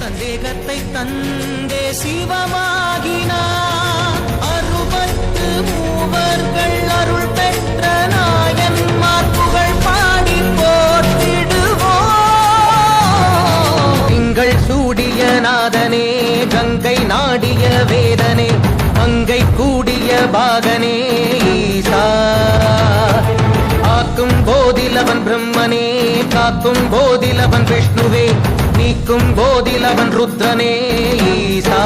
சந்தேகத்தை தந்தே சிவமாகினார். 63 அருள் பெற்ற நாயன்மார் புகழ் பாடி போற்றிடுவோம். திங்கள் சூடிய நாதனே, கங்கை நாடிய வேதனே, அங்கை கூடிய பாகனே ஈசா. ஆக்கும் போதிலவன் பிரம்மனே, காக்கும் போதிலவன் விஷ்ணுவே, நீக்கும் போதிலவன் ருத்ரனே ஈசா.